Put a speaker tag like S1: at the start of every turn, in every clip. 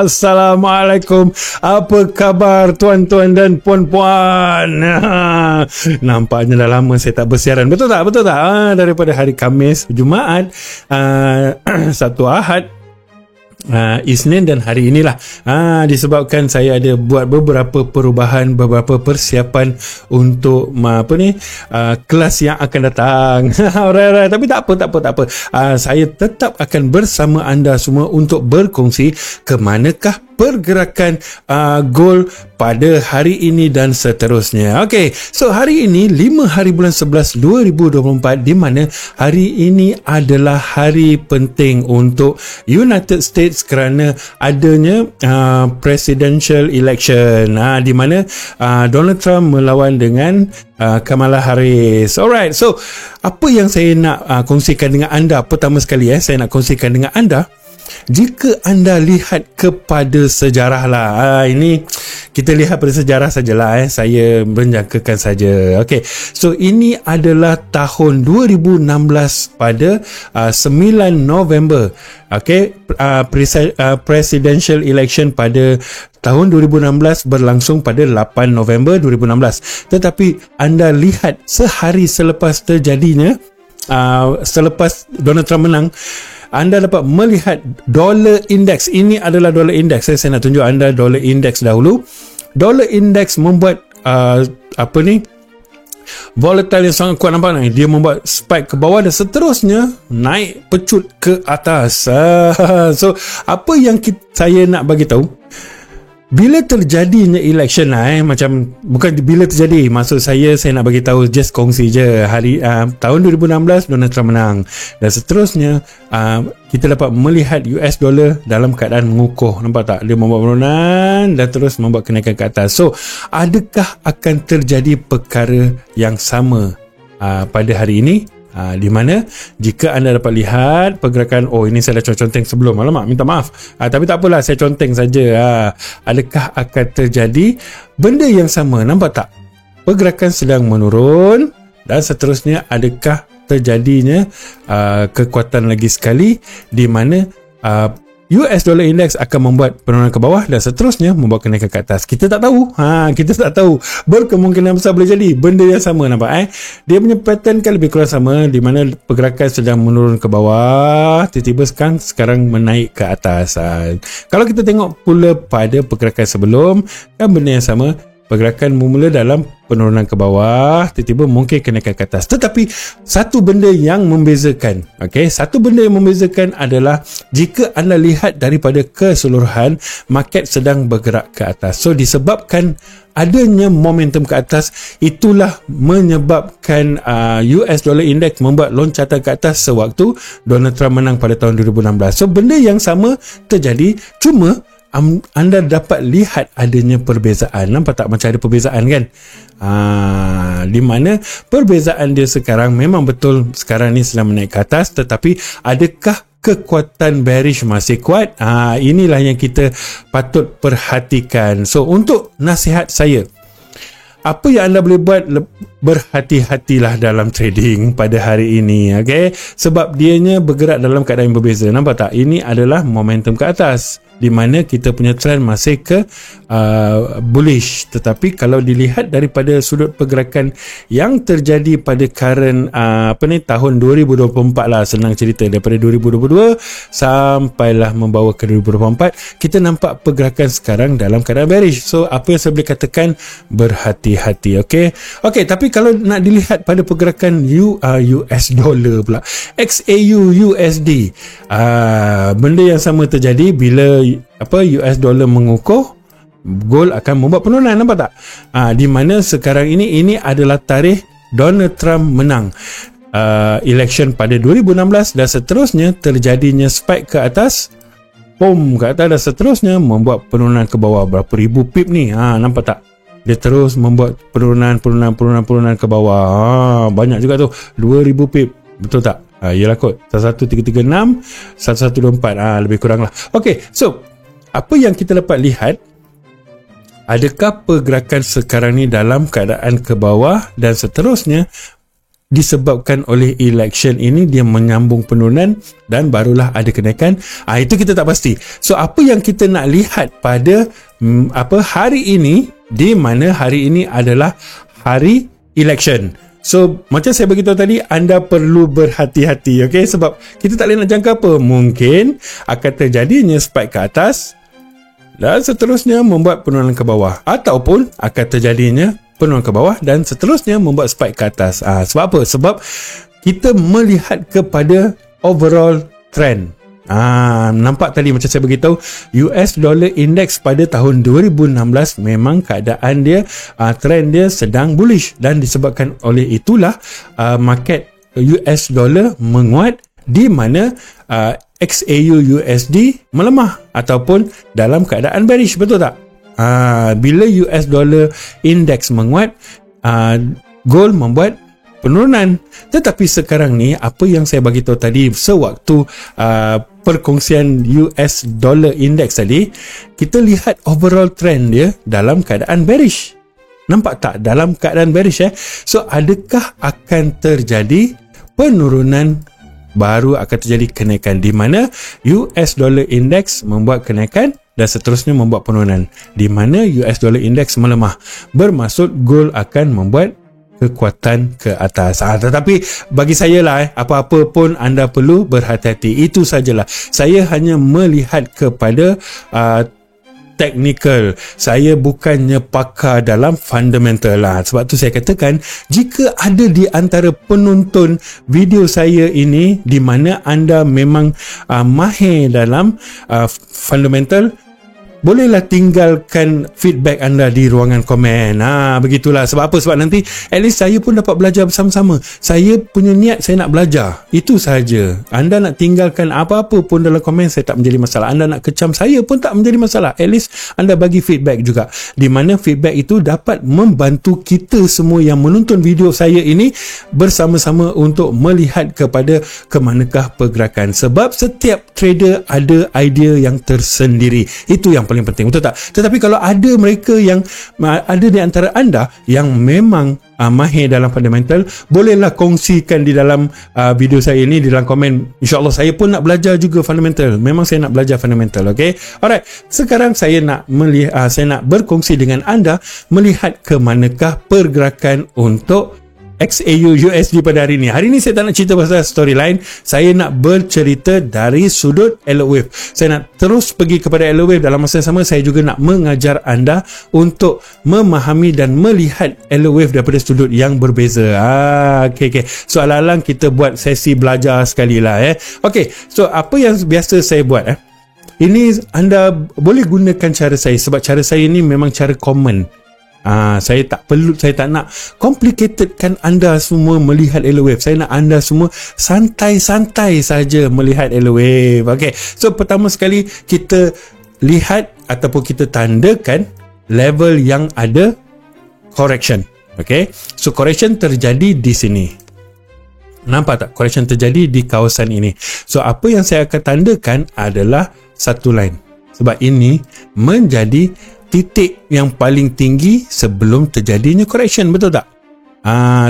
S1: Assalamualaikum. Apa khabar tuan-tuan dan puan-puan? Nampaknya dah lama saya tak bersiaran. Betul tak? Betul tak? Daripada hari Khamis, Jumaat, Sabtu, Ahad, Isnin dan hari inilah. Disebabkan saya ada buat beberapa perubahan, beberapa persiapan untuk kelas yang akan datang. Alright. Tapi tak apa. Saya tetap akan bersama anda semua untuk berkongsi ke manakah pergerakan gold pada hari ini dan seterusnya. Okey, so hari ini 5 hari bulan 11 2024, di mana hari ini adalah hari penting untuk United States kerana adanya presidential election, di mana Donald Trump melawan dengan Kamala Harris. Alright, so apa yang saya nak kongsikan dengan anda? Pertama sekali saya nak kongsikan dengan anda, jika anda lihat kepada sejarah lah, ini kita lihat pada sejarah sajalah, saya menjangkakan saja. Okey, so ini adalah tahun 2016 pada 9 November. Okey, presidential election pada tahun 2016 berlangsung pada 8 November 2016. Tetapi anda lihat sehari selepas terjadinya, selepas Donald Trump menang, anda dapat melihat dollar index. Ini adalah dollar index. Saya nak tunjuk anda dollar index dahulu. Dollar index membuat volatile yang sangat kuat, nampak ni? Dia membuat spike ke bawah dan seterusnya naik pecut ke atas. So apa yang saya nak bagi tahu, bila terjadinya election macam bukan bila terjadi, maksud saya nak bagi tahu, just kongsi je hari tahun 2016 Donald Trump menang dan seterusnya, kita dapat melihat US dollar dalam keadaan mengukuh, nampak tak? Dia membuat penurunan dan terus membuat kenaikan ke atas. So adakah akan terjadi perkara yang sama pada hari ini? Di mana jika anda dapat lihat pergerakan, ini saya dah conteng sebelum, alamak, minta maaf, tapi tak apalah, saya conteng saja. Adakah akan terjadi benda yang sama? Nampak tak? Pergerakan sedang menurun dan seterusnya, adakah terjadinya kekuatan lagi sekali di mana US dollar index akan membuat penurunan ke bawah dan seterusnya membuat kenaikan ke atas? Kita tak tahu. Kita tak tahu. Berkemungkinan besar boleh jadi benda yang sama, nampak Dia punya pattern kan lebih kurang sama, di mana pergerakan sedang menurun ke bawah, tiba-tiba sekarang menaik ke atas. Kalau kita tengok pula pada pergerakan sebelum, kan benda yang sama. Pergerakan memula dalam penurunan ke bawah, tiba-tiba mungkin kenaikan ke atas. Tetapi satu benda yang membezakan, satu benda yang membezakan adalah jika anda lihat daripada keseluruhan, market sedang bergerak ke atas. So disebabkan adanya momentum ke atas, itulah menyebabkan US dollar index membuat loncatan ke atas sewaktu Donald Trump menang pada tahun 2016. So benda yang sama terjadi, cuma anda dapat lihat adanya perbezaan. Nampak tak macam ada perbezaan kan? Di mana perbezaan dia sekarang memang betul sekarang ni sedang menaik ke atas, tetapi adakah kekuatan bearish masih kuat? Inilah yang kita patut perhatikan. So untuk nasihat saya, apa yang anda boleh buat, berhati-hatilah dalam trading pada hari ini, sebab dianya bergerak dalam keadaan yang berbeza. Nampak tak? Ini adalah momentum ke atas, di mana kita punya trend masih ke bullish. Tetapi kalau dilihat daripada sudut pergerakan yang terjadi pada current tahun 2024 lah, senang cerita, daripada 2022 sampailah membawa ke 2024, kita nampak pergerakan sekarang dalam keadaan bearish. So apa yang saya boleh katakan, berhati-hati. Okey, tapi kalau nak dilihat pada pergerakan US dollar pula, XAU USD, benda yang sama terjadi bila US dollar mengukuh, gold akan membuat penurunan, nampak tak? Di mana sekarang ini adalah tarikh Donald Trump menang election pada 2016 dan seterusnya terjadinya spike ke atas, boom ke atas dan seterusnya membuat penurunan ke bawah berapa ribu pip ni. Nampak tak? Dia terus membuat penurunan ke bawah. Banyak juga tu, 2000 pip, betul tak? Yalah kot, 11336, 1124, lebih kurang lah. So apa yang kita dapat lihat, adakah pergerakan sekarang ni dalam keadaan ke bawah dan seterusnya disebabkan oleh election ini dia menyambung penurunan dan barulah ada kenaikan. Itu kita tak pasti. So apa yang kita nak lihat pada hari ini, di mana hari ini adalah hari election. So macam saya beritahu tadi, anda perlu berhati-hati, okay? Sebab kita tak boleh nak jangka apa. Mungkin akan terjadinya spike ke atas dan seterusnya membuat penurunan ke bawah, ataupun akan terjadinya penurunan ke bawah dan seterusnya membuat spike ke atas. Sebab apa? Sebab kita melihat kepada overall trend. Nampak tadi macam saya beritahu, US dollar index pada tahun 2016 memang keadaan dia, trend dia sedang bullish, dan disebabkan oleh itulah market US dollar menguat, di mana XAU USD melemah ataupun dalam keadaan bearish. Betul tak? Bila US dollar index menguat, gold membuat penurunan. Tetapi sekarang ni, apa yang saya bagi tahu tadi sewaktu perkongsian US dollar index tadi, kita lihat overall trend dia dalam keadaan bearish. Nampak tak? Dalam keadaan bearish. So adakah akan terjadi penurunan, baru akan terjadi kenaikan, di mana US dollar index membuat kenaikan dan seterusnya membuat penurunan, di mana US dollar index melemah, bermaksud gold akan membuat kekuatan ke atas. Tetapi bagi saya lah, apa-apa pun anda perlu berhati-hati. Itu sajalah. Saya hanya melihat kepada technical. Saya bukannya pakar dalam fundamental lah. Sebab tu saya katakan, jika ada di antara penonton video saya ini di mana anda memang mahir dalam fundamental, bolehlah tinggalkan feedback anda di ruangan komen. Begitulah. Sebab apa? Sebab nanti at least saya pun dapat belajar bersama-sama. Saya punya niat, saya nak belajar. Itu sahaja. Anda nak tinggalkan apa-apa pun dalam komen, saya tak menjadi masalah. Anda nak kecam saya pun tak menjadi masalah. At least anda bagi feedback juga, di mana feedback itu dapat membantu kita semua yang menonton video saya ini bersama-sama untuk melihat kepada ke manakah pergerakan. Sebab setiap trader ada idea yang tersendiri. Itu yang paling penting, betul tak? Tetapi kalau ada mereka yang ada di antara anda yang memang mahir dalam fundamental, bolehlah kongsikan di dalam video saya ini, di dalam komen. InsyaAllah saya pun nak belajar juga fundamental. Memang saya nak belajar fundamental. Okay? Alright. Sekarang saya nak berkongsi dengan anda melihat ke manakah pergerakan untuk XAU USD pada hari ini. Hari ini saya tak nak cerita pasal storyline. Saya nak bercerita dari sudut Elliott Wave. Saya nak terus pergi kepada Elliott Wave. Dalam masa yang sama, saya juga nak mengajar anda untuk memahami dan melihat Elliott Wave daripada sudut yang berbeza. Okay. So alang-alang kita buat sesi belajar sekali lah. Okay. So apa yang biasa saya buat? Ini anda boleh gunakan cara saya, sebab cara saya ini memang cara common. Saya tak nak complicatedkan anda semua melihat Elliott Wave. Saya nak anda semua santai-santai saja melihat Elliott Wave. Okay. So pertama sekali kita lihat ataupun kita tandakan level yang ada correction. Okay. So correction terjadi di sini. Nampak tak? Correction terjadi di kawasan ini. So apa yang saya akan tandakan adalah satu line. Sebab ini menjadi titik yang paling tinggi sebelum terjadinya correction. Betul tak?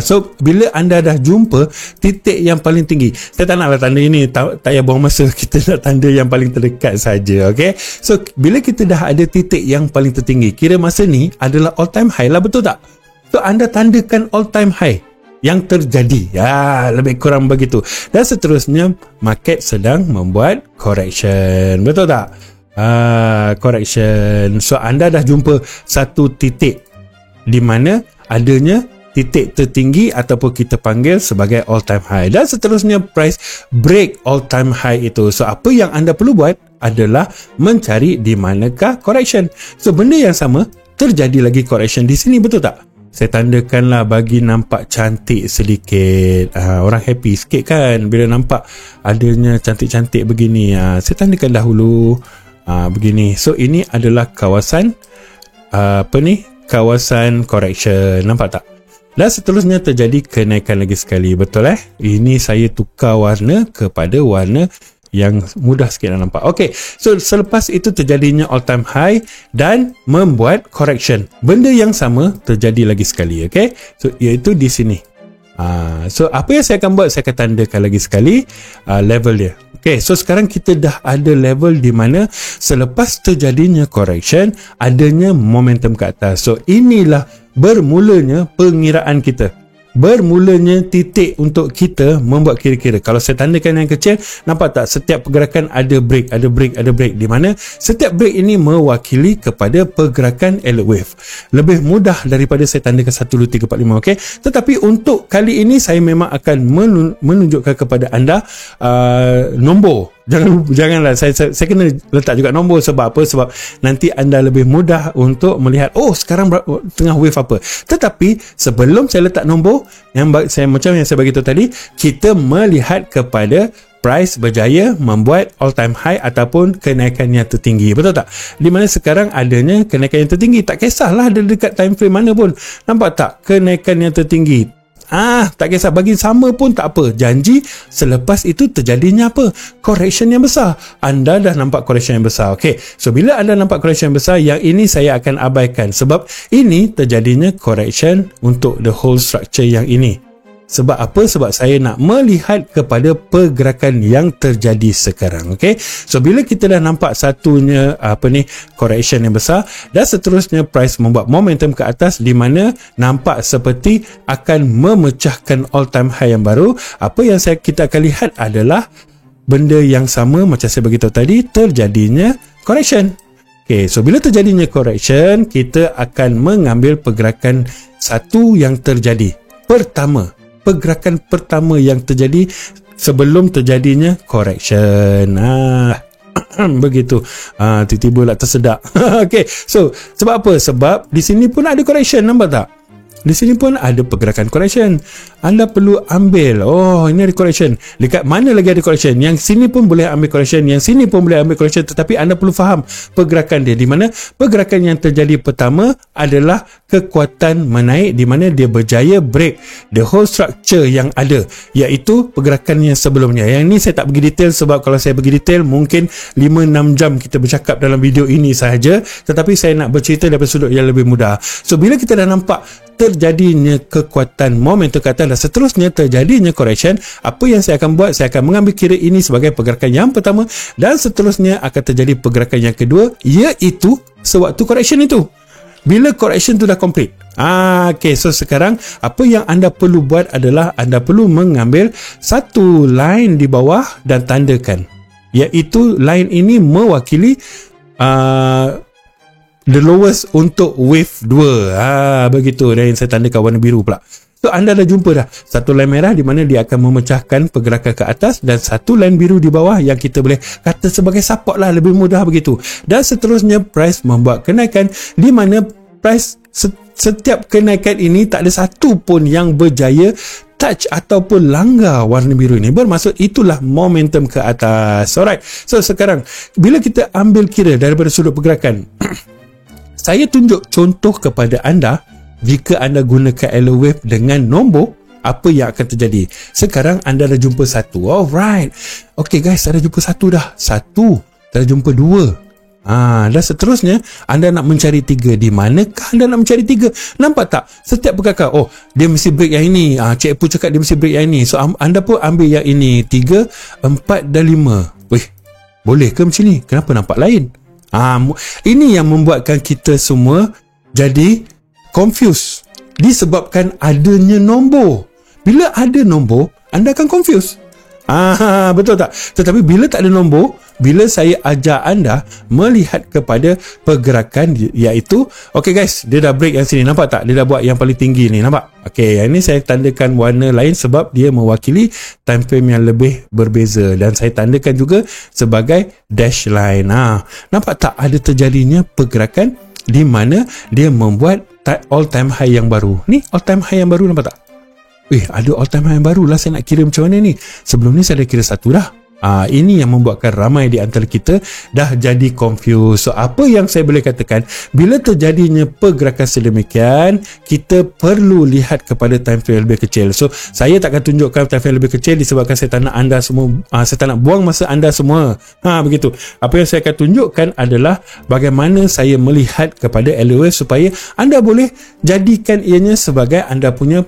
S1: So bila anda dah jumpa titik yang paling tinggi, saya tak naklah tanda ini, tak payah buang masa. Kita nak tanda yang paling terdekat saja. Okay? So bila kita dah ada titik yang paling tertinggi, kira masa ni adalah all time high lah. Betul tak? So anda tandakan all time high yang terjadi. Lebih kurang begitu. Dan seterusnya market sedang membuat correction. Betul tak? Correction. So anda dah jumpa satu titik di mana adanya titik tertinggi ataupun kita panggil sebagai all time high, dan seterusnya price break all time high itu. So apa yang anda perlu buat adalah mencari di manakah correction. So benda yang sama terjadi lagi correction di sini. Betul tak? Saya tandakanlah bagi nampak cantik sedikit. Orang happy sikit kan bila nampak adanya cantik-cantik begini. Saya tandakan dahulu begini. So ini adalah kawasan kawasan correction. Nampak tak? Dan seterusnya terjadi kenaikan lagi sekali. Betul Ini saya tukar warna kepada warna yang mudah sikit nak nampak. Okay. So selepas itu terjadinya all time high dan membuat correction. Benda yang sama terjadi lagi sekali. Okay. So iaitu di sini. So apa yang saya akan buat, saya akan tandakan lagi sekali level dia. Okay, so sekarang kita dah ada level di mana selepas terjadinya correction, adanya momentum ke atas. So inilah bermulanya pengiraan kita, bermulanya titik untuk kita membuat kira-kira. Kalau saya tandakan yang kecil, nampak tak setiap pergerakan ada break, ada break, ada break, di mana setiap break ini mewakili kepada pergerakan Elliott wave. Lebih mudah daripada saya tandakan 1, 2, 3, 4, 5. Okay? Tetapi untuk kali ini saya memang akan menunjukkan kepada anda nombor. Janganlah saya kena letak juga nombor. Sebab apa? Sebab nanti anda lebih mudah untuk melihat, oh sekarang tengah wave apa. Tetapi sebelum saya letak nombor, macam yang saya bagi tahu tadi, kita melihat kepada price berjaya membuat all time high ataupun kenaikan yang tertinggi. Betul tak? Di mana sekarang adanya kenaikan yang tertinggi. Tak kisahlah ada dekat time frame mana pun. Nampak tak? Kenaikan yang tertinggi. Tak kisah, bagi sama pun tak apa. Janji selepas itu terjadinya apa? Correction yang besar. Anda dah nampak correction yang besar. Okay, so bila anda nampak correction yang besar, yang ini saya akan abaikan sebab ini terjadinya correction untuk the whole structure yang ini. Sebab apa? Sebab saya nak melihat kepada pergerakan yang terjadi sekarang. Okay, so bila kita dah nampak satunya correction yang besar, dan seterusnya price membuat momentum ke atas di mana nampak seperti akan memecahkan all time high yang baru. Apa yang kita akan lihat adalah benda yang sama macam saya beritahu tadi, terjadinya correction. Okay, so bila terjadinya correction, kita akan mengambil pergerakan satu yang terjadi pergerakan pertama yang terjadi sebelum terjadinya correction. Begitu. Tiba-tiba lah tersedak. Okay, so sebab apa? Sebab di sini pun ada correction, nampak tak? Di sini pun ada pergerakan correction. Anda perlu ambil, oh ini ada correction. Dekat mana lagi ada correction? Yang sini pun boleh ambil correction, yang sini pun boleh ambil correction. Tetapi anda perlu faham pergerakan dia, di mana pergerakan yang terjadi pertama adalah kekuatan menaik, di mana dia berjaya break the whole structure yang ada, iaitu pergerakan yang sebelumnya. Yang ni saya tak pergi detail sebab kalau saya pergi detail mungkin 5-6 jam kita bercakap dalam video ini sahaja. Tetapi saya nak bercerita daripada sudut yang lebih mudah. So bila kita dah nampak terjadinya kekuatan momentum ke atas dan seterusnya terjadinya correction, apa yang saya akan buat? Saya akan mengambil kira ini sebagai pergerakan yang pertama dan seterusnya akan terjadi pergerakan yang kedua, iaitu sewaktu correction itu, bila correction itu dah complete. Okay, so sekarang apa yang anda perlu buat adalah anda perlu mengambil satu line di bawah dan tandakan, iaitu line ini mewakili the lowest untuk wave 2. Begitu. Dan saya tandakan warna biru pula. So anda dah jumpa dah satu line merah di mana dia akan memecahkan pergerakan ke atas, dan satu line biru di bawah yang kita boleh kata sebagai support lah, lebih mudah begitu. Dan seterusnya price membuat kenaikan, di mana price setiap kenaikan ini tak ada satu pun yang berjaya touch ataupun langgar warna biru ini. Bermaksud itulah momentum ke atas. Alright. So sekarang bila kita ambil kira daripada sudut pergerakan, saya tunjuk contoh kepada anda. Jika anda gunakan Elliott wave dengan nombor, apa yang akan terjadi? Sekarang anda dah jumpa satu. Alright. Okay guys, dah jumpa satu dah. Satu. Dah jumpa dua. Dan seterusnya anda nak mencari tiga. Di manakah anda nak mencari tiga? Nampak tak? Setiap pergerakan, oh dia mesti break yang ini. Cik Pu cakap dia mesti break yang ini. So anda pun ambil yang ini. 3, 4 dan 5. Weh, boleh ke macam ni? Kenapa nampak lain? Ini yang membuatkan kita semua jadi confused, disebabkan adanya nombor. Bila ada nombor, anda akan confused. Betul tak? Tetapi bila tak ada nombor, bila saya ajar anda melihat kepada pergerakan, iaitu, okay guys, dia dah break yang sini, nampak tak? Dia dah buat yang paling tinggi ni, nampak? Okay, yang ni saya tandakan warna lain sebab dia mewakili time frame yang lebih berbeza, dan saya tandakan juga sebagai dash line. Nampak tak ada terjadinya pergerakan di mana dia membuat all time high yang baru. Ni all time high yang baru, nampak tak? Ada all time high yang baru lah. Saya nak kira macam mana ni? Sebelum ni saya dah kira satu dah. Ini yang membuatkan ramai di antara kita dah jadi confused. So apa yang saya boleh katakan, bila terjadinya pergerakan sedemikian, kita perlu lihat kepada time frame lebih kecil. So saya takkan tunjukkan time frame lebih kecil disebabkan saya tak nak anda semua, saya tak nak buang masa anda semua. Begitu. Apa yang saya akan tunjukkan adalah bagaimana saya melihat kepada LOS supaya anda boleh jadikan ianya sebagai anda punya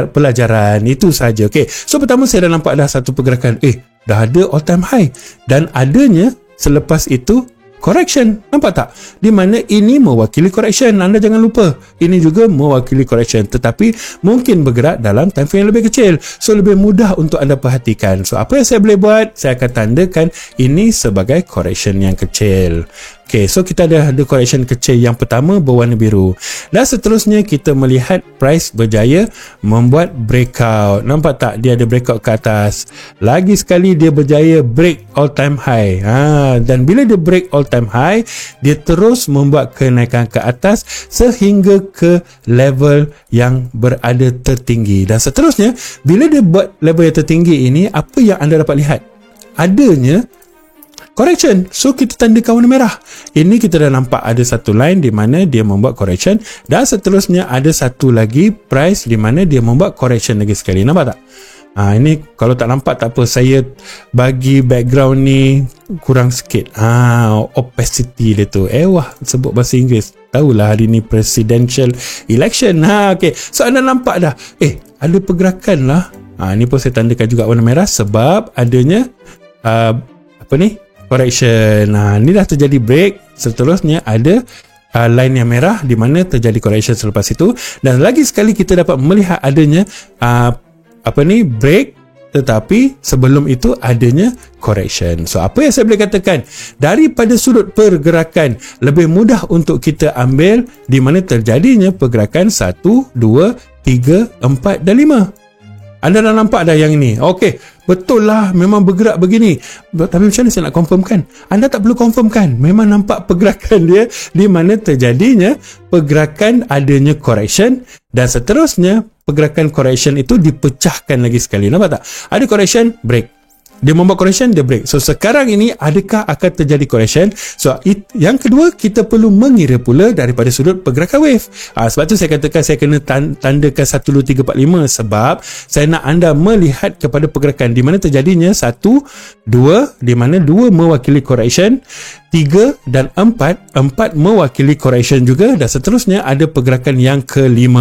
S1: pelajaran. Itu saja. Okay. So pertama saya dah nampak dah satu pergerakan. Dah ada all time high dan adanya selepas itu correction. Nampak tak? Di mana ini mewakili correction. Anda jangan lupa, ini juga mewakili correction, tetapi mungkin bergerak dalam time frame yang lebih kecil. So lebih mudah untuk anda perhatikan. So apa yang saya boleh buat, saya akan tandakan ini sebagai correction yang kecil. Okay, so kita ada correction kecil yang pertama berwarna biru. Dan seterusnya kita melihat price berjaya membuat breakout. Nampak tak? Dia ada breakout ke atas. Lagi sekali dia berjaya break all time high. Dan bila dia break all time high, dia terus membuat kenaikan ke atas sehingga ke level yang berada tertinggi. Dan seterusnya, bila dia buat level yang tertinggi ini, apa yang anda dapat lihat? Adanya correction. So kita tandakan warna merah. Ini kita dah nampak ada satu line di mana dia membuat correction, dan seterusnya ada satu lagi price di mana dia membuat correction lagi sekali. Nampak tak? Ini kalau tak nampak tak apa, saya bagi background ni kurang sikit. Opacity dia tu. Sebut bahasa Inggeris. Tahulah hari ni presidential election. Okay. So anda nampak dah. Ada pergerakan lah. Ni pun saya tandakan juga warna merah sebab adanya correction. Ni dah terjadi break. Seterusnya ada line yang merah di mana terjadi correction selepas itu, dan lagi sekali kita dapat melihat adanya break, tetapi sebelum itu adanya correction. So apa yang saya boleh katakan, daripada sudut pergerakan lebih mudah untuk kita ambil di mana terjadinya pergerakan 1, 2, 3, 4 dan 5. Anda dah nampak dah yang ini. Okey, betul lah, memang bergerak begini. Tapi macam mana saya nak confirmkan? Anda tak perlu confirmkan. Memang nampak pergerakan dia di mana terjadinya pergerakan adanya correction, dan seterusnya pergerakan correction itu dipecahkan lagi sekali. Nampak tak? Ada correction, break. Dia membuat correction, dia break. So sekarang ini adakah akan terjadi correction? So yang kedua, kita perlu mengira pula daripada sudut pergerakan wave. Sebab tu saya katakan saya kena tandakan 1, 2, 3, 4, 5 sebab saya nak anda melihat kepada pergerakan di mana terjadinya 1, 2, di mana 2 mewakili correction, 3 dan 4 mewakili correction juga, dan seterusnya ada pergerakan yang ke-5.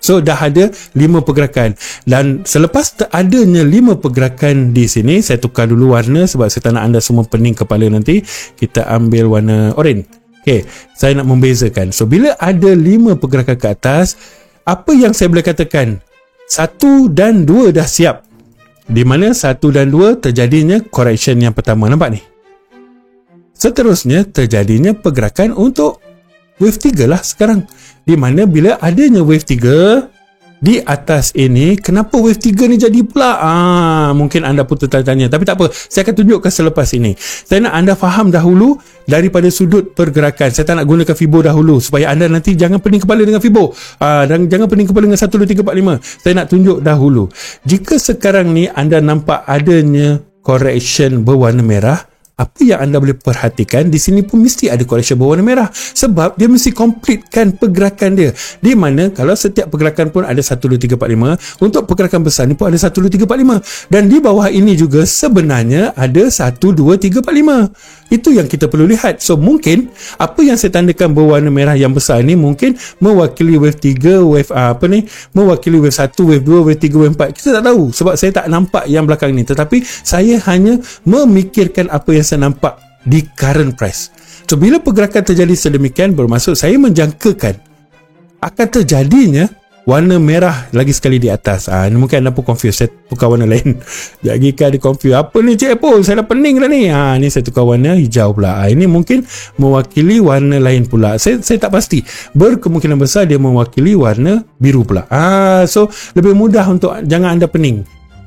S1: So dah ada 5 pergerakan, dan selepas adanya 5 pergerakan di sini, saya tukar dulu warna sebab saya tak nak anda semua pening kepala nanti. Kita ambil warna oranye. Okay, saya nak membezakan. So bila ada 5 pergerakan ke atas, apa yang saya boleh katakan? 1 dan 2 dah siap, di mana 1 dan 2 terjadinya correction yang pertama. Nampak ni? Seterusnya terjadinya pergerakan untuk wave 3 lah sekarang, di mana bila adanya wave 3 di atas ini, kenapa wave 3 ni jadi pula? Mungkin anda pun tertanya, tapi tak apa, saya akan tunjukkan selepas ini. Saya nak anda faham dahulu daripada sudut pergerakan. Saya tak nak gunakan Fibo dahulu supaya anda nanti jangan pening kepala dengan Fibo, dan jangan pening kepala dengan 1, 2, 3, 4, 5. Saya nak tunjuk dahulu. Jika sekarang ni anda nampak adanya correction berwarna merah, apa yang anda boleh perhatikan di sini pun mesti ada correction berwarna merah, sebab dia mesti completekan pergerakan dia, di mana kalau setiap pergerakan pun ada 1, 2, 3, 4, 5, untuk pergerakan besar ni pun ada 1, 2, 3, 4, 5, dan di bawah ini juga sebenarnya ada 1, 2, 3, 4, 5. Itu yang kita perlu lihat. So mungkin apa yang saya tandakan berwarna merah yang besar ni mungkin mewakili wave 3, wave mewakili wave 1, wave 2, wave 3, wave 4. Kita tak tahu sebab saya tak nampak yang belakang ni, tetapi saya hanya memikirkan apa yang saya nampak di current price. So bila pergerakan terjadi sedemikian, bermaksud saya menjangkakan akan terjadinya warna merah lagi sekali di atas. Ini mungkin anda pun confused. Saya tukar warna lain. Jadi kan ada confused. Apa ni Cik Apple? Saya dah pening dah ni. Ni saya tukar warna hijau pula. Ini mungkin mewakili warna lain pula. Saya tak pasti. Berkemungkinan besar dia mewakili warna biru pula. So lebih mudah untuk jangan anda pening.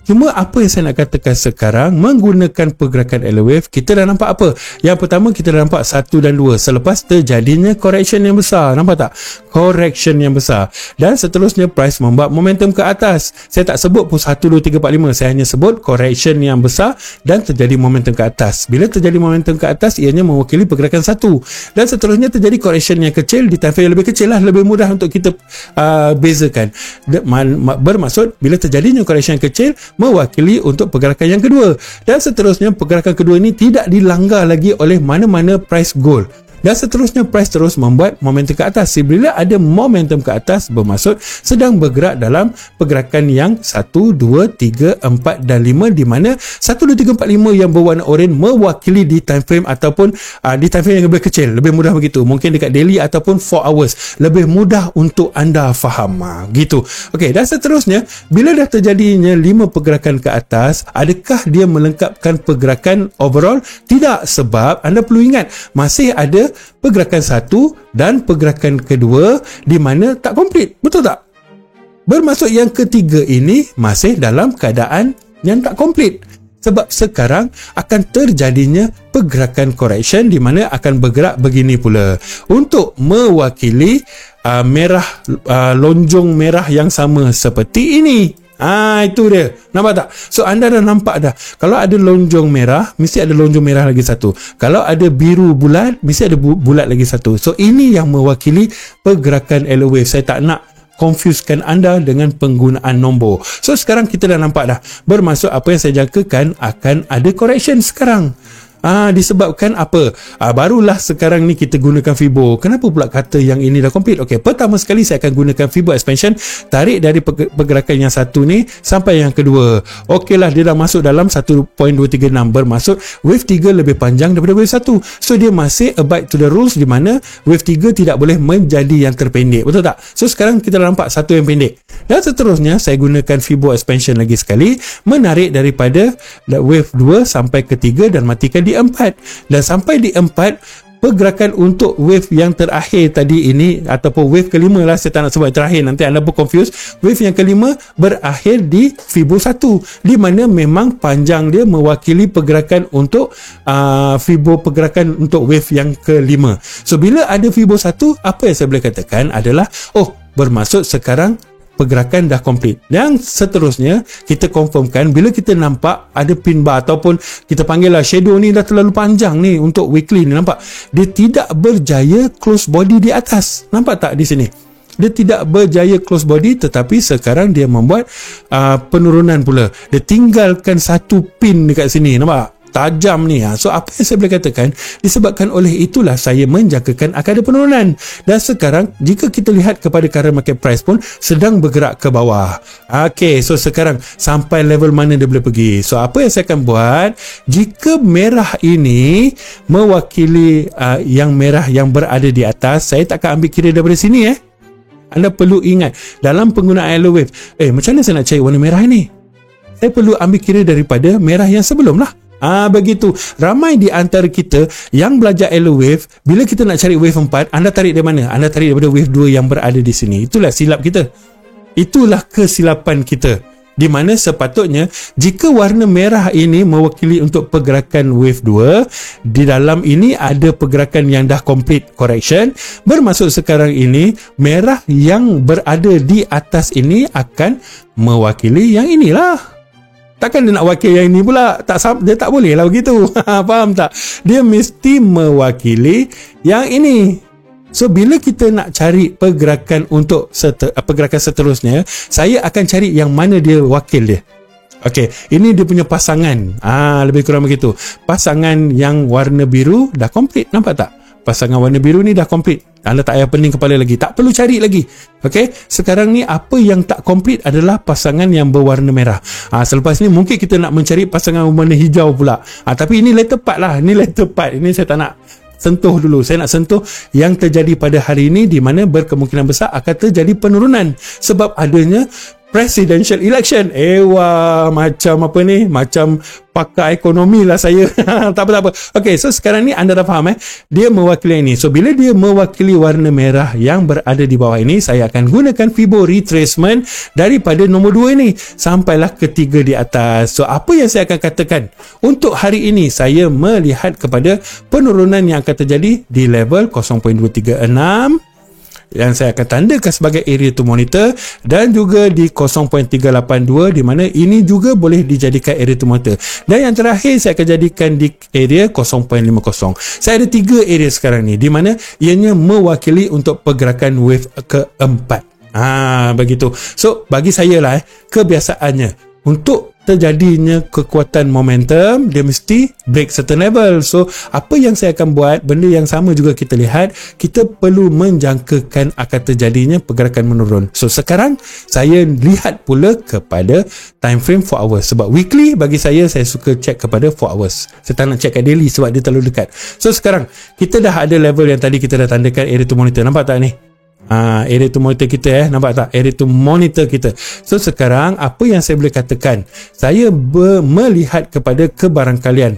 S1: Cuma apa yang saya nak katakan sekarang, menggunakan pergerakan Elliott wave, kita dah nampak apa? Yang pertama, kita dah nampak 1 dan 2 selepas terjadinya correction yang besar. Nampak tak? Correction yang besar. Dan seterusnya price membuat momentum ke atas. Saya tak sebut pun 1, 2, 3, 4, 5. Saya hanya sebut correction yang besar dan terjadi momentum ke atas. Bila terjadi momentum ke atas, ianya mewakili pergerakan 1. Dan seterusnya terjadi correction yang kecil di time frame yang lebih kecil lah, lebih mudah untuk kita bezakan. Bermaksud bila terjadinya correction yang kecil mewakili untuk pergerakan yang kedua, dan seterusnya pergerakan kedua ini tidak dilanggar lagi oleh mana-mana price goal. Dan seterusnya price terus membuat momentum ke atas. Bila ada momentum ke atas, bermaksud sedang bergerak dalam pergerakan yang 1, 2, 3, 4 dan 5, di mana 1, 2, 3, 4, 5 yang berwarna oranye mewakili di time frame ataupun di time frame yang lebih kecil. Lebih mudah begitu, mungkin dekat daily ataupun 4 hours. Lebih mudah untuk anda faham gitu. Okey, dan seterusnya bila dah terjadinya 5 pergerakan ke atas, adakah dia melengkapkan pergerakan overall? Tidak, sebab anda perlu ingat masih ada pergerakan 1 dan pergerakan kedua di mana tak komplit. Betul tak? Bermaksud yang ketiga ini masih dalam keadaan yang tak komplit. Sebab sekarang akan terjadinya pergerakan correction di mana akan bergerak begini pula untuk mewakili merah, lonjong merah yang sama seperti ini. Itu dia. Nampak tak? So anda dah nampak dah. Kalau ada lonjong merah, mesti ada lonjong merah lagi satu. Kalau ada biru bulat, mesti ada bulat lagi satu. So ini yang mewakili pergerakan Elliott wave. Saya tak nak confusekan anda dengan penggunaan nombor. So sekarang kita dah nampak dah. Bermaksud apa yang saya jangkakan akan ada correction sekarang. Disebabkan apa? Barulah sekarang ni kita gunakan Fibo. Kenapa pula kata yang ini dah complete? Okey, pertama sekali saya akan gunakan Fibo expansion, tarik dari pergerakan yang satu ni sampai yang kedua. Okeylah, dia dah masuk dalam 1.236, bermaksud wave 3 lebih panjang daripada wave 1. So dia masih abide to the rules di mana wave 3 tidak boleh menjadi yang terpendek. Betul tak? So sekarang kita dah nampak satu yang pendek. Dan seterusnya saya gunakan Fibo expansion lagi sekali, menarik daripada wave 2 sampai ke 3 dan matikan di 4. Dan sampai di 4, pergerakan untuk wave yang terakhir tadi ini ataupun wave kelima lah, saya tak nak sebut terakhir, nanti anda pun confused. Wave yang kelima berakhir di Fibo 1, di mana memang panjang dia mewakili pergerakan untuk Fibo pergerakan untuk wave yang kelima. So bila ada Fibo 1, apa yang saya boleh katakan adalah bermaksud sekarang pergerakan dah complete. Yang seterusnya kita confirmkan bila kita nampak ada pin bar ataupun kita panggil lah shadow ni dah terlalu panjang ni untuk weekly ni, nampak dia tidak berjaya close body di atas. Nampak tak di sini? Dia tidak berjaya close body, tetapi sekarang dia membuat penurunan pula. Dia tinggalkan satu pin dekat sini, nampak? Tajam ni. So apa yang saya boleh katakan, disebabkan oleh itulah saya menjangkakan akan ada penurunan. Dan sekarang jika kita lihat kepada current market price pun sedang bergerak ke bawah. Okey, so sekarang sampai level mana dia boleh pergi. So apa yang saya akan buat, jika merah ini mewakili yang merah yang berada di atas, saya tak akan ambil kira daripada sini. Anda perlu ingat dalam penggunaan Elliott wave, macam mana saya nak cari warna merah ini? Saya perlu ambil kira daripada merah yang sebelum lah. Begitu. Ramai di antara kita yang belajar Elliott wave, bila kita nak cari wave 4, anda tarik dari mana? Anda tarik daripada wave 2 yang berada di sini. Itulah silap kita. Itulah kesilapan kita. Di mana sepatutnya jika warna merah ini mewakili untuk pergerakan wave 2, di dalam ini ada pergerakan yang dah complete correction, bermaksud sekarang ini merah yang berada di atas ini akan mewakili yang inilah. Takkan dia nak wakil yang ini pula? Dia tak boleh lah begitu. Faham tak? Dia mesti mewakili yang ini. So bila kita nak cari pergerakan untuk pergerakan seterusnya, saya akan cari yang mana dia wakil dia. Okey, ini dia punya pasangan. Lebih kurang begitu. Pasangan yang warna biru dah komplit, nampak tak? Pasangan warna biru ni dah komplit. Anda tak payah pening kepala lagi, tak perlu cari lagi. Okey, sekarang ni apa yang tak komplit adalah pasangan yang berwarna merah. Selepas ni mungkin kita nak mencari pasangan warna hijau pula. Tapi ini later part lah. Ini later part. Ini saya tak nak sentuh dulu. Saya nak sentuh yang terjadi pada hari ini, di mana berkemungkinan besar akan terjadi penurunan sebab adanya presidential election. Wah, macam apa ni? Macam pakar ekonomi lah saya. Tak apa. Okay, so sekarang ni anda dah faham dia mewakili ini. So bila dia mewakili warna merah yang berada di bawah ini, saya akan gunakan Fibo retracement daripada nombor 2 ini sampailah ke 3 di atas. So apa yang saya akan katakan untuk hari ini, saya melihat kepada penurunan yang akan terjadi di level 0.236 yang saya akan tandakan sebagai area to monitor, dan juga di 0.382 di mana ini juga boleh dijadikan area to monitor, dan yang terakhir saya akan jadikan di area 0.50. Saya ada 3 area sekarang ni di mana ianya mewakili untuk pergerakan wave keempat. Begitu. So bagi saya lah kebiasaannya untuk terjadinya kekuatan momentum, dia mesti break certain level. So apa yang saya akan buat, benda yang sama juga kita lihat, kita perlu menjangkakan akan terjadinya pergerakan menurun. So sekarang saya lihat pula kepada time frame 4 hours, sebab weekly bagi saya suka check kepada 4 hours. Saya tak nak check kat daily sebab dia terlalu dekat. So sekarang kita dah ada level yang tadi kita dah tandakan area to monitor. Nampak tak ni? Area to monitor kita nampak tak? Area to monitor kita. So sekarang apa yang saya boleh katakan, saya melihat kepada kebarangkalian.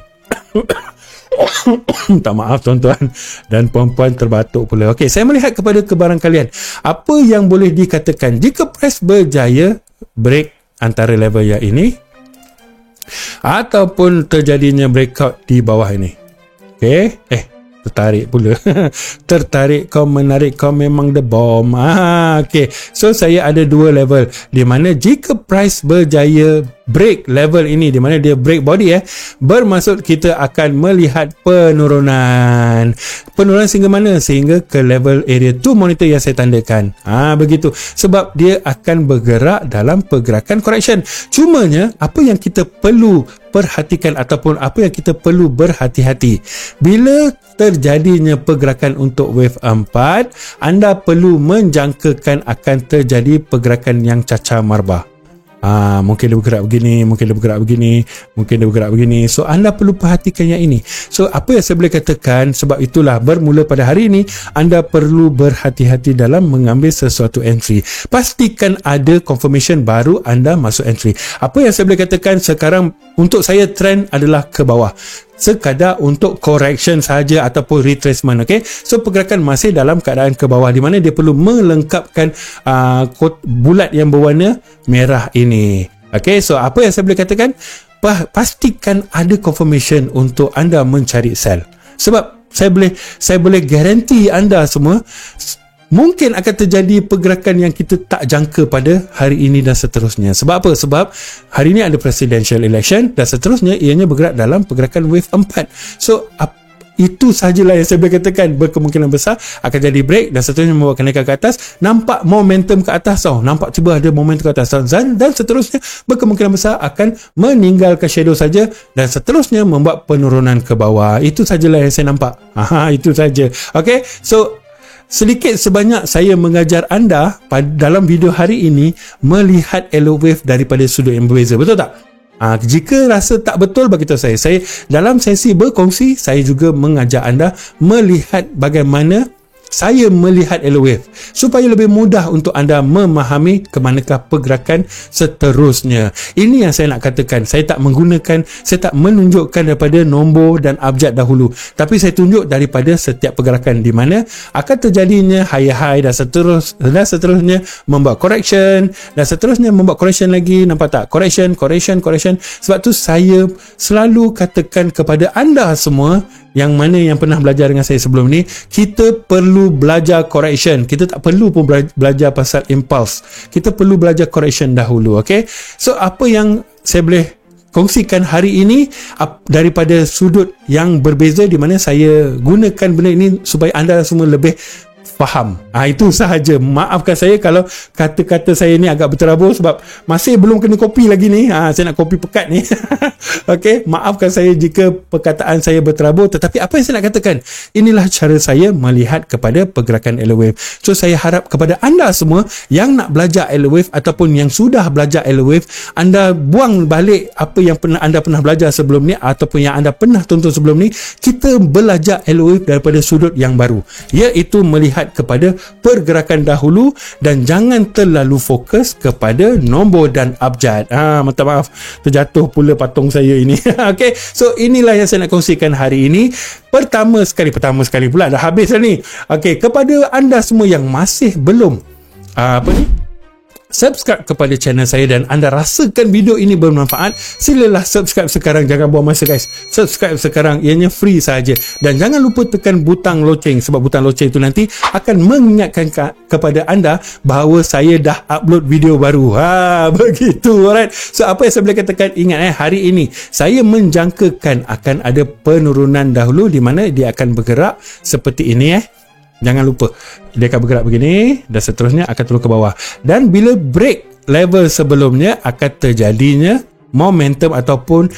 S1: Tak, maaf tuan-tuan dan puan-puan, terbatuk pula. Okey, saya melihat kepada kebarangkalian. Apa yang boleh dikatakan jika price berjaya break antara level yang ini ataupun terjadinya breakout di bawah ini. Okey, tertarik pula. Tertarik, kau menarik, kau memang the bomb. Okay. So saya ada 2 level di mana jika price berjaya break level ini, di mana dia break body bermaksud kita akan melihat penurunan sehingga mana? Sehingga ke level area 2 monitor yang saya tandakan. Begitu. Sebab dia akan bergerak dalam pergerakan correction. Cumanya apa yang kita perlu perhatikan ataupun apa yang kita perlu berhati-hati, bila terjadinya pergerakan untuk wave 4, anda perlu menjangkakan akan terjadi pergerakan yang cacah marbah. Mungkin dia bergerak begini, mungkin dia bergerak begini, mungkin dia bergerak begini. So anda perlu perhatikan yang ini. So apa yang saya boleh katakan, sebab itulah bermula pada hari ini anda perlu berhati-hati dalam mengambil sesuatu entry. Pastikan ada confirmation baru anda masuk entry. Apa yang saya boleh katakan sekarang untuk saya, trend adalah ke bawah, sekadar untuk correction saja ataupun retracement. Okay, so pergerakan masih dalam keadaan ke bawah, di mana dia perlu melengkapkan bulat yang berwarna merah ini. Okay, so apa yang saya boleh katakan, pastikan ada confirmation untuk anda mencari sell. Sebab saya boleh garanti anda semua mungkin akan terjadi pergerakan yang kita tak jangka pada hari ini dan seterusnya. Sebab apa? Sebab hari ini ada presidential election dan seterusnya ianya bergerak dalam pergerakan wave 4. So itu sahajalah yang saya boleh katakan, berkemungkinan besar akan jadi break dan seterusnya membawa kenaikan ke atas. Nampak momentum ke atas nampak cuba ada momentum ke atas, dan seterusnya berkemungkinan besar akan meninggalkan shadow saja dan seterusnya membuat penurunan ke bawah. Itu sahajalah yang saya nampak. Itu saja. Okay, so sedikit sebanyak saya mengajar anda dalam video hari ini melihat yellow wave daripada sudut yang berbeza. Betul tak? Jika rasa tak betul, bagi tahu saya dalam sesi berkongsi, saya juga mengajar anda melihat bagaimana saya melihat yellow wave supaya lebih mudah untuk anda memahami ke manakah pergerakan seterusnya. Ini yang saya nak katakan. Saya tak menunjukkan daripada nombor dan abjad dahulu, tapi saya tunjuk daripada setiap pergerakan di mana akan terjadinya high dan seterusnya membuat correction dan seterusnya membuat correction lagi. Nampak tak? Correction. Sebab tu saya selalu katakan kepada anda semua yang mana yang pernah belajar dengan saya sebelum ni, kita perlu belajar correction. Kita tak perlu pun belajar pasal impulse. Kita perlu belajar correction dahulu. Okay, so apa yang saya boleh kongsikan hari ini daripada sudut yang berbeza, di mana saya gunakan benda ini supaya anda semua lebih faham. Itu sahaja. Maafkan saya kalau kata-kata saya ni agak berterabur sebab masih belum kena kopi lagi ni. Saya nak kopi pekat ni. Okey, maafkan saya jika perkataan saya berterabur, tetapi apa yang saya nak katakan, inilah cara saya melihat kepada pergerakan yellow wave. So saya harap kepada anda semua yang nak belajar yellow wave ataupun yang sudah belajar yellow wave, anda buang balik apa yang anda pernah belajar sebelum ni ataupun yang anda pernah tonton sebelum ni. Kita belajar yellow wave daripada sudut yang baru, iaitu melihat lihat kepada pergerakan dahulu dan jangan terlalu fokus kepada nombor dan abjad. Minta maaf, terjatuh pula patung saya ini. Okay, so inilah yang saya nak kongsikan hari ini. Pertama sekali pula dah habis dah ni. Okay, kepada anda semua yang masih belum subscribe kepada channel saya dan anda rasakan video ini bermanfaat, silalah subscribe sekarang, jangan buang masa guys. Subscribe sekarang, ianya free saja, dan jangan lupa tekan butang loceng, sebab butang loceng itu nanti akan mengingatkan kepada anda bahawa saya dah upload video baru. Begitu, alright. So apa yang saya boleh katakan, ingat hari ini saya menjangkakan akan ada penurunan dahulu di mana dia akan bergerak seperti ini. Jangan lupa, dia akan bergerak begini dan seterusnya akan turun ke bawah. Dan bila break level sebelumnya, akan terjadinya momentum ataupun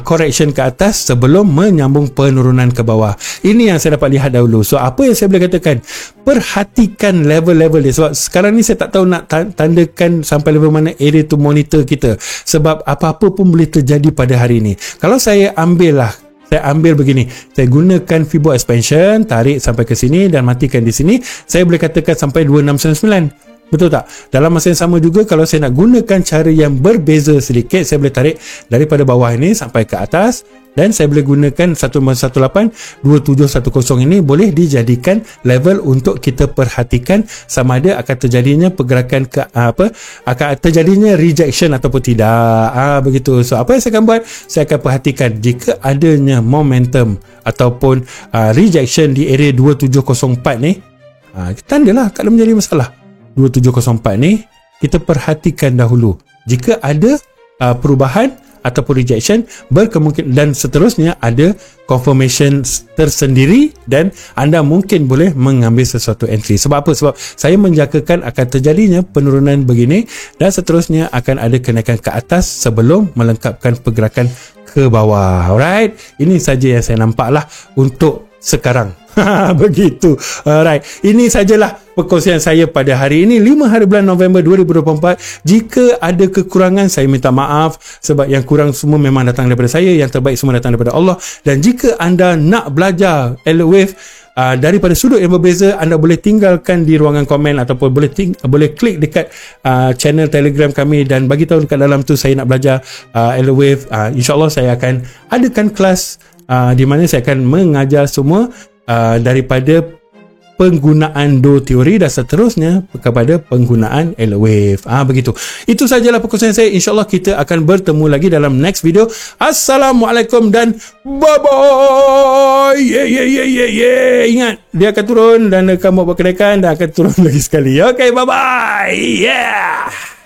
S1: correction ke atas sebelum menyambung penurunan ke bawah. Ini yang saya dapat lihat dahulu. So apa yang saya boleh katakan, perhatikan level-level dia. Sebab sekarang ni saya tak tahu nak tandakan sampai level mana area to monitor kita, sebab apa-apa pun boleh terjadi pada hari ini. Kalau saya ambil begini, saya gunakan Fibo expansion, tarik sampai ke sini dan matikan di sini, saya boleh katakan sampai 2699. Betul tak? Dalam masa yang sama juga, kalau saya nak gunakan cara yang berbeza sedikit, saya boleh tarik daripada bawah ini sampai ke atas, dan saya boleh gunakan 1.182710 ini boleh dijadikan level untuk kita perhatikan sama ada akan terjadinya pergerakan ke akan terjadinya rejection ataupun tidak. Begitu. So apa yang saya akan buat, saya akan perhatikan jika adanya momentum ataupun rejection di area 2704 ni, tandalah tak ada menjadi masalah. 2704 ni kita perhatikan dahulu. Jika ada perubahan ataupun rejection, berkemungkinan dan seterusnya ada confirmation tersendiri, dan anda mungkin boleh mengambil sesuatu entry. Sebab apa? Sebab saya menjangkakan akan terjadinya penurunan begini dan seterusnya akan ada kenaikan ke atas sebelum melengkapkan pergerakan ke bawah. Alright, ini saja yang saya nampak lah untuk sekarang. Begitu. Alright, ini sajalah perkongsian saya pada hari ini, 5 hari bulan November 2024. Jika ada kekurangan, saya minta maaf, sebab yang kurang semua memang datang daripada saya, yang terbaik semua datang daripada Allah. Dan jika anda nak belajar Elewave daripada sudut yang berbeza, anda boleh tinggalkan di ruangan komen ataupun boleh klik dekat channel Telegram kami dan bagi tahu dekat dalam tu saya nak belajar Elewave. InsyaAllah saya akan adakan kelas di mana saya akan mengajar semua daripada penggunaan do teori dan seterusnya kepada penggunaan Elewave. Begitu. Itu sajalah perkongsian saya. InsyaAllah kita akan bertemu lagi dalam next video. Assalamualaikum dan bye-bye. Ingat, dia akan turun dan akan buat kenaikan dan akan turun lagi sekali. Okay, bye-bye. Yeah.